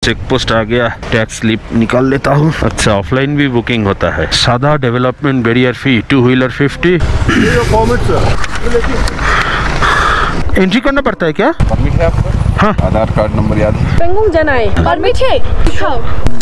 Check post आ गया, tax slip निकाल लेता हूँ। अच्छा, ऑफलाइन भी बुकिंग होता है। सादा डेवलपमेंट बैरियर फी 2 व्हीलर 50। एंट्री करना पड़ता है क्या? परमिट है आपका? हाँ। आधार कार्ड नंबर याद है? पेंगोंग जाना है, परमिट है?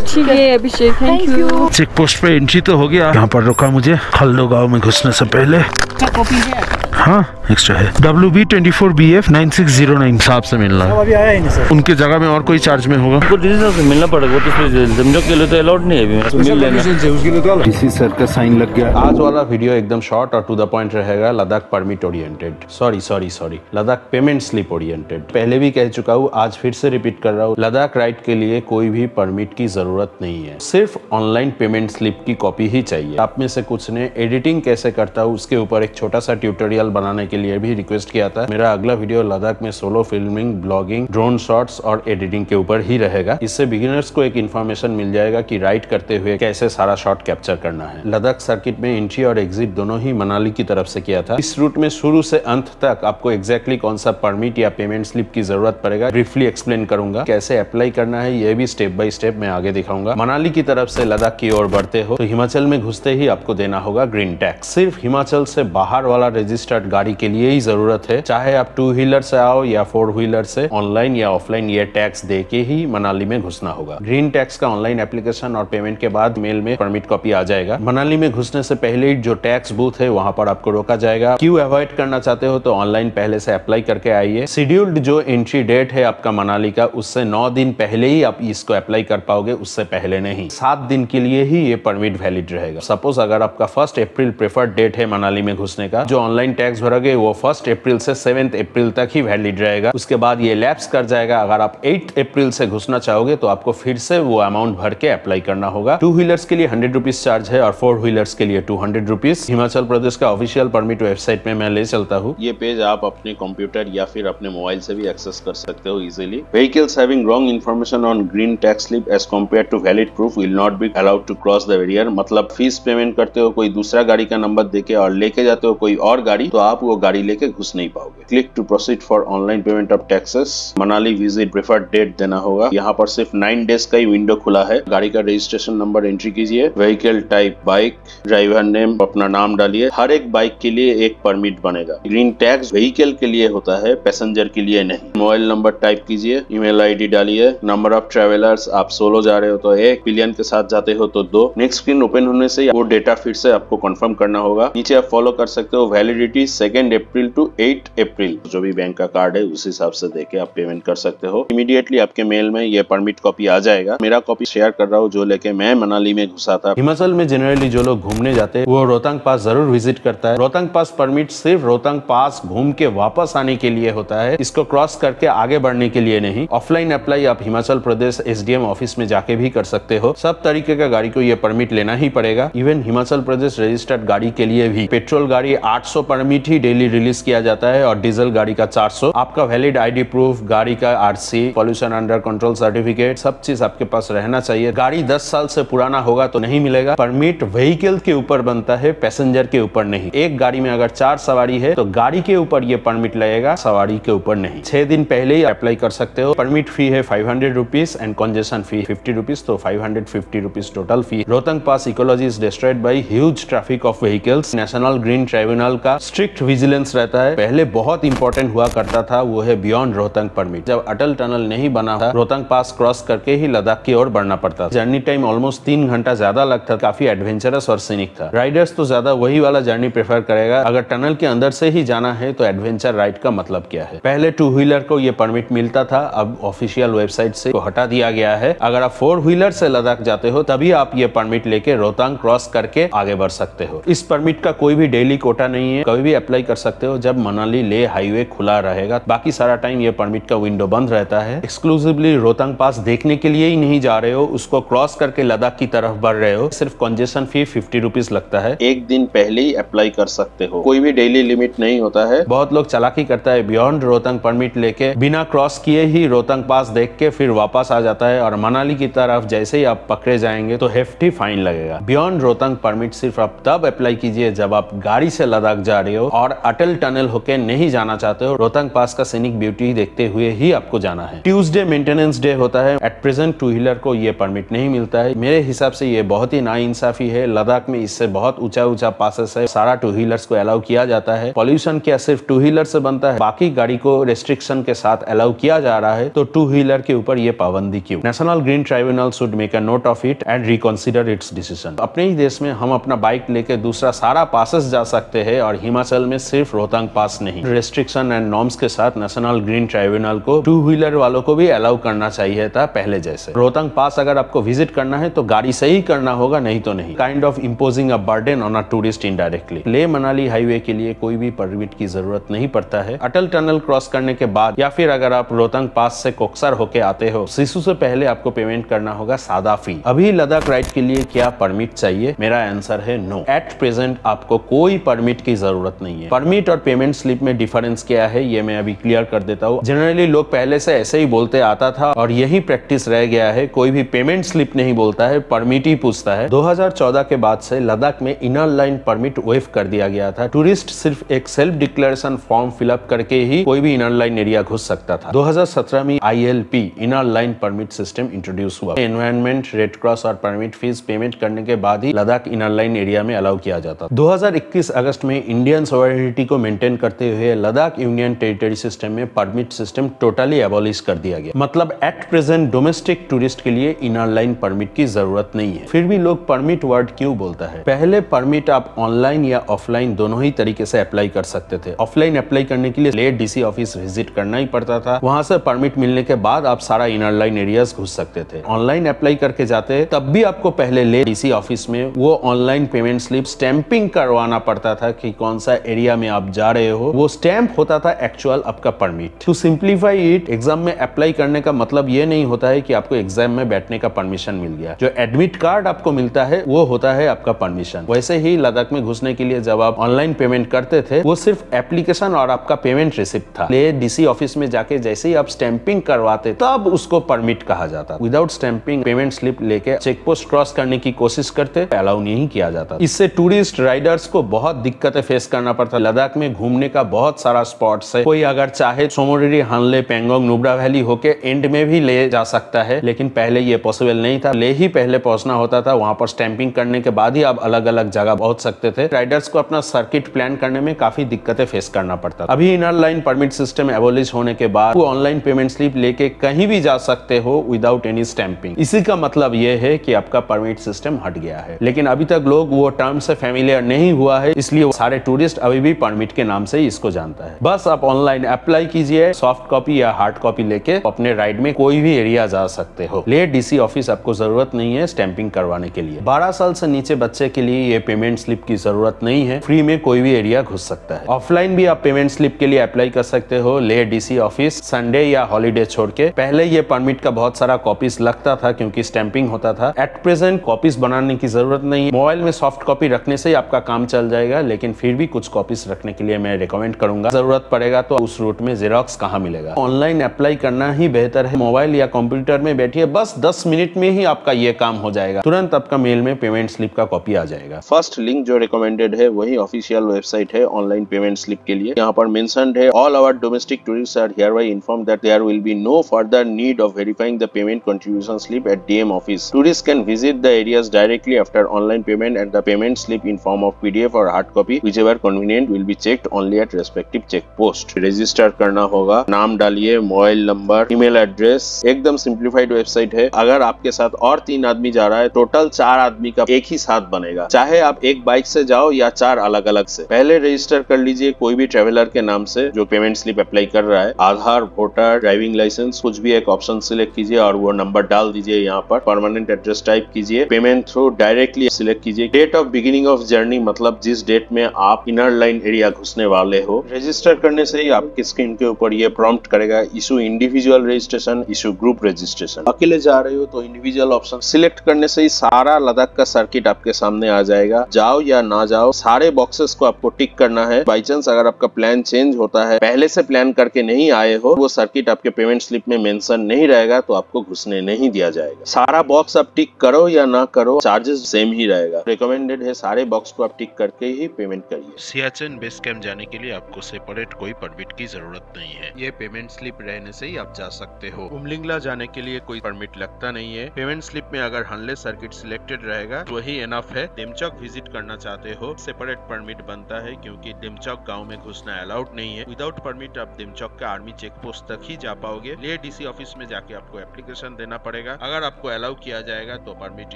ठीक है अभिषेक, थैंक यू। चेक पोस्ट पे एंट्री तो हो गया। यहाँ पर रोका मुझे खल्लो गांव में घुसने से पहले। कॉपी है? हाँ, एक्स्ट्रा है। WB24BF 9609 साहब से मिलना है। अभी आया ही नहीं सर। उनके जगह में और कोई चार्ज में होगा? आपको डीसी से मिलना पड़ेगा, तो जमजो के लिए तो अलाउड नहीं है अभी। मिल लेना। डीसी सर का साइन लग गया। आज वाला वीडियो एकदम शॉर्ट और टू द पॉइंट रहेगा। Ladakh permit oriented, sorry Ladakh payment slip oriented. पहले भी कह चुका हूँ, आज फिर से रिपीट कर रहा हूँ। लद्दाख राइड के लिए कोई भी परमिट की जरूरत नहीं है, सिर्फ ऑनलाइन पेमेंट स्लिप की कॉपी ही चाहिए। आप में से कुछ ने एडिटिंग कैसे करता हूँ उसके ऊपर एक छोटा सा ट्यूटोरियल बनाने के लिए भी रिक्वेस्ट किया था। मेरा अगला वीडियो लद्दाख में solo filming, blogging, drone shots और एडिटिंग के ऊपर ही रहेगा। इससे बिगिनर्स को एक इन्फॉर्मेशन मिल जाएगा कि राइड करते हुए कैसे सारा शॉट कैप्चर करना है। लद्दाख सर्किट में एंट्री और एग्जिट दोनों ही मनाली की तरफ से किया था। इस रूट में शुरू से अंत तक आपको एग्जैक्टली कौन सा परमिट या पेमेंट स्लिप की जरूरत पड़ेगा ब्रीफली एक्सप्लेन करूंगा। कैसे अप्लाई करना है ये भी स्टेप बाय स्टेप मैं आगे दिखाऊंगा। मनाली की तरफ से लद्दाख की ओर बढ़ते हो तो हिमाचल में घुसते ही आपको देना होगा ग्रीन टैक्स। सिर्फ हिमाचल से बाहर वाला रजिस्टर्ड गाड़ी के लिए ही जरूरत है। चाहे आप 2 व्हीलर से आओ या 4 व्हीलर से, ऑनलाइन या ऑफलाइन ये टैक्स दे के ही मनाली में घुसना होगा। ग्रीन टैक्स का ऑनलाइन एप्लीकेशन और पेमेंट के बाद मेल में परमिट कॉपी आ जाएगा। मनाली में घुसने से पहले ही जो टैक्स बूथ है वहां पर आपको रोका जाएगा। क्यों अवॉइड करना चाहते हो तो ऑनलाइन पहले से अप्लाई करके आइए। शेड्यूल्ड जो एंट्री डेट है आपका मनाली का, उससे 9 दिन पहले ही आप इसको अप्लाई कर पाओगे, उससे पहले नहीं। 7 दिन के लिए ही ये परमिट वैलिड रहेगा। सपोज अगर आपका 1 अप्रैल प्रेफर्ड डेट है मनाली में घुसने का, जो ऑनलाइन टैक्स भरोगे वो 1 अप्रैल से 7 अप्रैल तक ही वैलिड रहेगा। उसके बाद ये लैप्स कर जाएगा। अगर आप 8 अप्रैल से घुसना चाहोगे तो आपको फिर से वो अमाउंट भर के अप्लाई करना होगा। 2 व्हीलर्स के लिए 100 रुपीज चार्ज है और 4 व्हीलर्स के लिए 200 रुपीज। हिमाचल प्रदेश का ऑफिशियल परमिट वेबसाइट में मैं ले चलता हूँ। ये पेज आप अपने कंप्यूटर या फिर अपने मोबाइल से भी एक्सेस कर सकते हो easily. Vehicles having wrong information on green tax slip as compare to valid proof will not be allowed to cross the barrier. मतलब फीस पेमेंट करते हो कोई दूसरा गाड़ी का नंबर देके और लेके जाते हो कोई और गाड़ी, तो आप वो गाड़ी लेके घुस नहीं पाओगे। Click to proceed for online payment of taxes. Manali visit preferred date देना होगा। यहाँ पर सिर्फ 9 डेज का ही विंडो खुला है। गाड़ी का रजिस्ट्रेशन नंबर एंट्री कीजिए। Vehicle type bike, driver name, अपना नाम डालिए। हर एक बाइक के लिए एक परमिट बनेगा। ग्रीन टैक्स व्हीकल के लिए होता है, पैसेंजर के लिए नहीं। मोबाइल नंबर टाइप कीजिए, ईमेल आईडी डालिए। नंबर ऑफ ट्रेवलर्स, आप सोलो जा रहे हो तो 1, पिलियन के साथ जाते हो तो 2। नेक्स्ट स्क्रीन ओपन होने से वो डेटा फिर से आपको कंफर्म करना होगा। नीचे आप फॉलो कर सकते हो वैलिडिटी 2 अप्रैल टू 8 अप्रैल। जो भी बैंक का कार्ड है उस हिसाब से देके आप पेमेंट कर सकते हो। इमीडिएटली आपके मेल में ये परमिट कॉपी आ जाएगा। मेरा कॉपी शेयर कर रहा हूँ जो लेके मैं मनाली में घुसा था। हिमाचल में जनरली जो लोग घूमने जाते हैं वो रोहतांग पास जरूर विजिट करता है। रोहतांग पास परमिट सिर्फ रोहतांग पास घूम के वापस आने के लिए होता है, इसको क्रॉस करके आगे बढ़ने के लिए नहीं। ऑफलाइन अप्लाई आप हिमाचल प्रदेश SDM ऑफिस में जाके भी कर सकते हो। सब तरीके का गाड़ी को ये परमिट लेना ही पड़ेगा। इवन हिमाचल प्रदेश रजिस्टर्ड गाड़ी के लिए भी पेट्रोल गाड़ी 800 परमिट ही डेली रिलीज किया जाता है और डीजल गाड़ी का 400। आपका वैलिड ID प्रूफ, गाड़ी का RC, pollution under control certificate, सब चीज आपके पास रहना चाहिए। गाड़ी 10 साल से पुराना होगा तो नहीं मिलेगा। परमिट व्हीकल के ऊपर बनता है, पैसेंजर के ऊपर नहीं। एक गाड़ी में अगर 4 सवारी है तो गाड़ी के ऊपर ये परमिट लगेगा, सवारी के ऊपर नहीं। 6 दिन पहले ही अप्लाई कर सकते हो। परमिट फी है 500 rupees and congestion fee 50 rupees, तो 550 rupees total fee. Rohtang pass ecology is destroyed by huge traffic of vehicles. National green tribunal का स्ट्रिक्ट विजिलेंस रहता है। पहले बहुत इंपॉर्टेंट हुआ करता था, वो है बियॉन्ड रोहतांग परमिट। जब अटल टनल नहीं बना था, रोहतांग पास क्रॉस करके ही लद्दाख की ओर बढ़ना पड़ता था। जर्नी टाइम ऑलमोस्ट 3 घंटा ज्यादा लगता। काफी एडवेंचरस और सीनिक था। राइडर्स तो ज्यादा वही वाला जर्नी प्रेफर करेगा। अगर टनल के अंदर से ही जाना है तो एडवेंचर राइड का मतलब क्या है? पहले 2 व्हीलर को ये परमिट मिलता था, अब ऑफिशियल वेबसाइट से हटा दिया गया है। अगर आप 4 व्हीलर से लद्दाख जाते हो तभी आप ये परमिट लेके रोहतांग क्रॉस करके आगे बढ़ सकते हो। इस परमिट का कोई भी डेली कोटा नहीं है, कभी भी अप्लाई कर सकते हो जब मनाली ले हाईवे खुला रहेगा। बाकी सारा टाइम ये परमिट का विंडो बंद रहता है। एक्सक्लूसिवली रोहतांग पास देखने के लिए ही नहीं जा रहे हो, उसको क्रॉस करके लद्दाख की तरफ बढ़ रहे हो। सिर्फ कंजेशन फी 50 रुपीज लगता है। एक दिन पहले ही अप्लाई कर सकते हो, कोई भी डेली लिमिट नहीं होता है। बहुत लोग चालाकी करता है, बियॉन्ड रोहतांग परमिट लेके बिना क्रॉस किए ही रोहतांग पास देख के फिर वापस आ जाता है और मनाली की तरफ जैसे ही आप पकड़े जाएंगे तो हेफ्टी फाइन लगेगा। बियॉन्ड रोहतांग परमिट सिर्फ आप तब अप्लाई कीजिए जब आप गाड़ी से लद्दाख जा रहे हो और अटल टनल होके नहीं जाना चाहते हो, रोहतांग पास का सीनिक ब्यूटी देखते हुए ही आपको जाना है। ट्यूसडे मेंटेनेंस डे होता है। एट प्रेजेंट टू व्हीलर को ये परमिट नहीं मिलता है। मेरे हिसाब से ये बहुत ही नाइंसाफी है। लद्दाख में इससे बहुत ऊंचा पासेस है, सारा टू व्हीलर्स को अलाउ किया जाता है। पॉल्यूशन क्या सिर्फ टू व्हीलर से बनता है? बाकी गाड़ी को रेस्ट्रिक्शन के साथ अलाउ किया जा रहा है, तो टू व्हीलर के ऊपर ये पाबंदी क्यों? National green tribunal should make a note of it and reconsider it's decision. अपने ही देश में हम अपना बाइक लेके दूसरा सारा पासेस जा सकते हैं और हिमाचल में सिर्फ रोहतांग पास नहीं। रेस्ट्रिक्शन एंड नॉर्म्स के साथ नेशनल ग्रीन ट्राइब्यूनल को टू व्हीलर वालों को भी अलाउ करना चाहिए था पहले जैसे। रोहतांग पास अगर आपको विजिट करना है तो गाड़ी से ही करना होगा, नहीं तो नहीं। Kind of imposing a burden on a tourist indirectly. Leh Manali highway के लिए कोई भी परमिट की जरूरत नहीं पड़ता है। अटल टनल क्रॉस करने के बाद या फिर अगर आप रोहतांग पास से कोकसर होके आते हो, सिसु से पहले आपको पेमेंट करना होगा सादा फी। अभी लद्दाख राइड के लिए क्या परमिट चाहिए? मेरा आंसर है नो। एट प्रेजेंट आपको कोई परमिट की जरूरत नहीं है। परमिट और पेमेंट स्लिप में डिफरेंस क्या है ये मैं अभी क्लियर कर देता हूँ। जनरली लोग पहले से ऐसे ही बोलते आता था और यही प्रैक्टिस रह गया है। कोई भी पेमेंट स्लिप नहीं बोलता है, परमिट ही पूछता है। 2014 के बाद से लद्दाख में इनर लाइन परमिट वेव कर दिया गया था। टूरिस्ट सिर्फ एक सेल्फ डिक्लेरेशन फॉर्म फिलअप करके ही कोई भी इनर लाइन एरिया घुस सकता था। 2017 में ILP inner line permit system introduce हुआ। एनवायरमेंट, रेड क्रॉस और परमिट फीस पेमेंट करने के बाद ही लद्दाख इनर लाइन एरिया में अलाउ किया जाता। 2021 अगस्त में इंडियन सॉवरेनिटी को मेंटेन करते हुए लद्दाख यूनियन टेरिटरी सिस्टम में परमिट सिस्टम टोटली एबॉलिश कर दिया गया। मतलब एट प्रेजेंट डोमेस्टिक टूरिस्ट के लिए इनर लाइन परमिट की जरूरत नहीं है। फिर भी लोग परमिट वर्ड क्यों बोलता है? पहले परमिट आप ऑनलाइन या ऑफलाइन दोनों ही तरीके से अप्लाई कर सकते थे। ऑफलाइन अप्लाई करने के लिए लेह DC ऑफिस विजिट करना ही पड़ता था। वहां से परमिट मिलने के बाद आप सारा इनर लाइन एरियाज घुस सकते थे। ऑनलाइन अप्लाई करके जाते तब भी आपको पहले लेह DC ऑफिस में वो ऑनलाइन पेमेंट स्लिप स्टैंपिंग करवाना पड़ता था कि कौन सा एरिया में आप जा रहे हो। वो स्टैंप होता था एक्चुअल आपका permit. To simplify it, exam में अप्लाई करने का मतलब ये नहीं होता है कि आपको एग्जाम में बैठने का परमिशन मिल गया। जो एडमिट कार्ड आपको मिलता है वो होता है आपका परमिशन। वैसे ही लद्दाख में घुसने के लिए जब आप ऑनलाइन पेमेंट करते थे वो सिर्फ एप्लीकेशन और आपका पेमेंट रिसिप्ट था। लेह DC ऑफिस में जाके जैसे ही आप स्टैंपिंग करवाते तब उसको परमिट कहा जाता। विदाउट स्टैंपिंग पेमेंट स्लिप लेके चेक पोस्ट क्रॉस करने की कोशिश करते, अलाउ नहीं किया जाता। इससे टूरिस्ट राइडर्स को बहुत दिक्कतें फेस करना पड़ता। लद्दाख में घूमने का बहुत सारा स्पॉट्स है। कोई अगर चाहे सोमोरिरी, हानले, पेंगोंग, नुब्रा वैली होके एंड में भी ले जा सकता है, लेकिन पहले ये पॉसिबल नहीं था। ले ही पहले पहुंचना होता था, वहां पर स्टैंपिंग करने के बाद ही आप अलग अलग जगह पहुंच सकते थे। राइडर्स को अपना सर्किट प्लान करने में काफी दिक्कतें फेस करना पड़ता। अभी inner line permit system abolish होने के बाद वो ऑनलाइन पेमेंट स्लिप लेके कहीं भी जा सकते हो विदाउट एनी स्टैंपिंग। इसी का मतलब ये है कि आपका परमिट सिस्टम हट गया है। लेकिन अभी तक लोग वो टर्म से फैमिलियर नहीं हुआ है, इसलिए सारे टूरिस्ट अभी भी परमिट के नाम से इसको जानता है। बस आप ऑनलाइन अप्लाई कीजिए, सॉफ्ट कॉपी या हार्ड कॉपी लेके अपने राइड में कोई भी एरिया जा सकते हो। लेह DC ऑफिस आपको जरूरत नहीं है स्टैंपिंग करवाने के लिए। 12 साल से नीचे बच्चे के लिए ये पेमेंट स्लिप की जरूरत नहीं है। फ्री में कोई भी एरिया घुस सकता है। ऑफलाइन भी आप पेमेंट स्लिप के लिए अप्लाई कर सकते हो लेह DC ऑफिस संडे या हॉलीडे छोड़ के। पहले ये परमिट का बहुत सारा कॉपीज लगता था क्योंकि स्टैंपिंग होता था। एट प्रेजेंट कॉपीज बनाने की जरूरत नहीं है। मोबाइल में सॉफ्ट कॉपी रखने से ही आपका काम चल जाएगा, लेकिन फिर भी कुछ कॉपीज रखने के लिए मैं रिकमेंड करूंगा। जरूरत पड़ेगा तो उस रूट में जेरोक्स कहाँ मिलेगा। ऑनलाइन अप्लाई करना ही बेहतर है। मोबाइल या कंप्यूटर में बैठिए, बस 10 मिनट में ही आपका ये काम हो जाएगा। तुरंत आपका मेल में पेमेंट स्लिप का कॉपी आ जाएगा। फर्स्ट लिंक जो रिकमेंडेड है वही ऑफिशियल वेबसाइट है ऑनलाइन पेमेंट स्लिप के लिए। यहाँ पर मेंशन्ड है, all our domestic tourist are hereby informed that there will be no further need of verifying the payment contribution slip at DM office. Tourists can visit the areas directly after online payment and the payment slip in form of PDF or hard copy, whichever convenient, will be checked only at respective check post. Register करना होगा, नाम डालिए, mobile number, email address. एकदम simplified website है। अगर आपके साथ और 3 आदमी जा रहा है, टोटल 4 आदमी का एक ही साथ बनेगा, चाहे आप एक बाइक से जाओ या 4 अलग अलग से। पहले रजिस्टर कर लीजिए कोई भी ट्रेवलर के नाम से जो पेमेंट स्लिप अप्लाई कर रहा है। आधार, वोटर, ड्राइविंग लाइसेंस, कुछ भी एक ऑप्शन सिलेक्ट कीजिए और वो नंबर डाल दीजिए। यहाँ पर परमानेंट एड्रेस टाइप कीजिए। पेमेंट थ्रू डायरेक्टली सिलेक्ट कीजिए। Date of beginning of journey, मतलब जिस डेट में आप इनर लाइन एरिया घुसने वाले हो। रजिस्टर करने से ही आपके स्क्रीन के ऊपर ये प्रॉम्प्ट करेगा, issue individual registration, issue group registration. अकेले जा रहे हो तो इंडिविजुअल ऑप्शन सिलेक्ट करने से ही सारा लद्दाख का सर्किट आपके सामने आ जाएगा। जाओ या ना जाओ, सारे बॉक्सेस को आपको टिक करना है। बाई चांस अगर आपका प्लान चेंज होता है, पहले से प्लान करके नहीं आए हो, वो सर्किट आपके पेमेंट स्लिप में मेंशन नहीं रहेगा तो आपको घुसने नहीं दिया जाएगा। सारा बॉक्स आप टिक करो या ना करो, चार्जेस सेम ही रहेगा। रिकमेंडेड है सारे बॉक्स को आप टिक करके ही पेमेंट करिए। सियाचिन बेस कैंप जाने के लिए आपको सेपरेट कोई परमिट की जरूरत नहीं है। ये पेमेंट स्लिप रहने से ही आप जा सकते हो। उमलिंगला जाने के लिए कोई परमिट लगता नहीं है। पेमेंट स्लिप में अगर हनले सर्किट सिलेक्टेड रहेगा तो वही इनफ है। डेमचौक विजिट करना चाहते हो सेपरेट परमिट बनता है, क्योंकि डेमचौक गाँव में घुसना अलाउड नहीं है। विदाउट परमिट आप डेमचौक का आर्मी चेक पोस्ट तक ही जा पाओगे। ले डीसी ऑफिस में जाके आपको एप्लीकेशन देना पड़ेगा। अगर आपको अलाउ किया जाएगा तो परमिट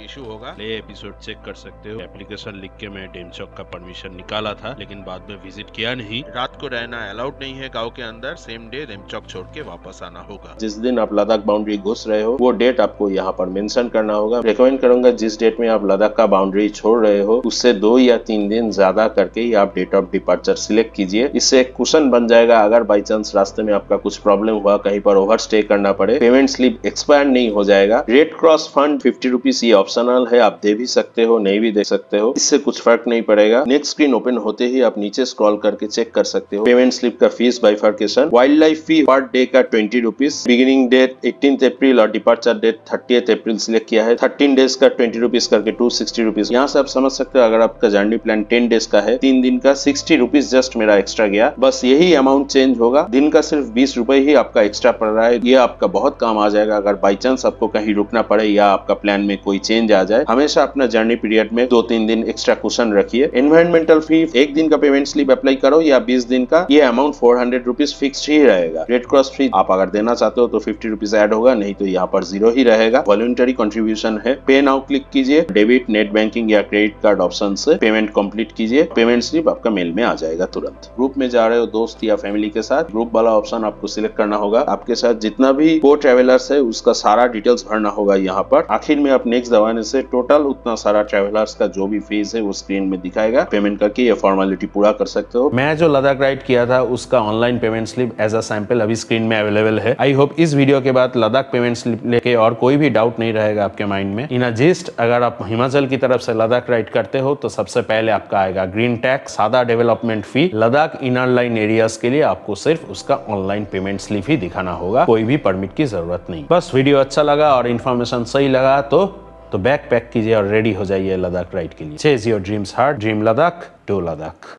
इशू होगा। ले एपिसोड चेक कर सकते हो। एप्लीकेशन लिख के मैं डेमचौक का परमिशन निकाला था, लेकिन बाद में विजिट किया नहीं। रात को रहना अलाउड नहीं है गांव के अंदर। सेम डे डेमचौक छोड़ के वापस आना होगा। जिस दिन आप लद्दाख बाउंड्री घुस रहे हो वो डेट आपको यहाँ पर मेंशन करना होगा। रिकमेंड करूंगा जिस डेट में आप लद्दाख का बाउंड्री छोड़ रहे हो उससे 2 या 3 दिन ज्यादा करके ही आप डेट ऑफ डिपार्चर सिलेक्ट कीजिए। इससे एक कुशन बन जाएगा। अगर बाई चांस रास्ते में आपका कुछ प्रॉब्लम हुआ, कहीं पर ओवर स्टे करना पड़े, पेमेंट स्लिप एक्सपायर नहीं हो जाएगा। रेड क्रॉस फंड 50 रुपीज ये ऑप्शनल है, आप दे भी सकते हो, नहीं भी दे सकते हो, इससे कुछ फर्क नहीं पड़ेगा। नेक्स्ट स्क्रीन ओपन होते ही आप नीचे स्क्रॉल करके चेक कर सकते हो पेमेंट स्लिप का फीस बाइफर्केशन। वाइल्ड लाइफ फी पर डे का 20 रुपीज, बिगिनिंग डेट 18 अप्रैल और डिपार्चर डेट 30 अप्रैल सिलेक्ट किया है। 13 डेज का 20 रुपीज करके 260 रुपीज। यहाँ से आप समझ सकते हो अगर आपका जर्नी प्लान 10 डेज का है, 3 दिन का 60 रुपीज जस्ट मेरा एक्स्ट्रा गया। बस यही अमाउंट चेंज होगा। दिन का सिर्फ 20 रुपए ही आपका एक्स्ट्रा पड़ रहा है। ये आपका बहुत काम आ जाएगा अगर बाई चांस आपको कहीं रुकना पड़े या आपका प्लान में कोई चेंज आ जाए। हमेशा अपना जर्नी पीरियड में 2-3 दिन एक्स्ट्रा कुशन रखिए। एनवायरमेंटल फी 1 दिन का पेमेंट स्लिप अप्लाई करो या 20 दिन का, ये अमाउंट 400 रुपीज फिक्स ही रहेगा। रेड क्रॉस फी आप अगर देना चाहते हो तो 50 रुपीज ऐड होगा, नहीं तो यहाँ पर 0 ही रहेगा। वॉलंटरी कंट्रीब्यूशन है। पे नाउ क्लिक कीजिए। डेबिट, नेट बैंकिंग या क्रेडिट कार्ड ऑप्शन से पेमेंट कंप्लीट कीजिए। पेमेंट स्लिप आपका मेल में आ जाएगा तुरंत। ग्रुप में जा रहे हो दोस्त या फैमिली के साथ, ग्रुप वाला ऑप्शन आपको सिलेक्ट करना होगा। आपके साथ जितना भी को ट्रेवलर्स है उसका सारा डिटेल्स भरना होगा यहाँ पर। आखिर में आप नेक्स्ट दबाने से टोटल उतना सारा ट्रेवलर्स का जो भी फीस है वो स्क्रीन में दिखाएगा। पेमेंट करके ये फॉर्मेलिटी पूरा कर सकते हो। मैं जो लद्दाख राइड किया था उसका online payment slip as a sample अभी स्क्रीन में अवेलेबल है। आई होप इस वीडियो के बाद लद्दाख पेमेंट स्लिप लेके और कोई भी डाउट नहीं रहेगा आपके माइंड में। इन जिस्ट अगर आप हिमाचल की तरफ से लद्दाख राइड करते हो तो सबसे पहले आपका आएगा ग्रीन टैक्स, सादा डेवलपमेंट फी। लद्दाख इनर लाइन एरियाज के लिए आपको सिर्फ उसका ऑनलाइन पेमेंट स्लिप ही दिखाना होगा, कोई भी परमिट की जरूरत नहीं। बस वीडियो अच्छा लगा और इन्फॉर्मेशन सही लगा तो बैग पैक कीजिए और रेडी हो जाइए लद्दाख राइड के लिए। Chase your dreams hard, dream Ladakh, do Ladakh.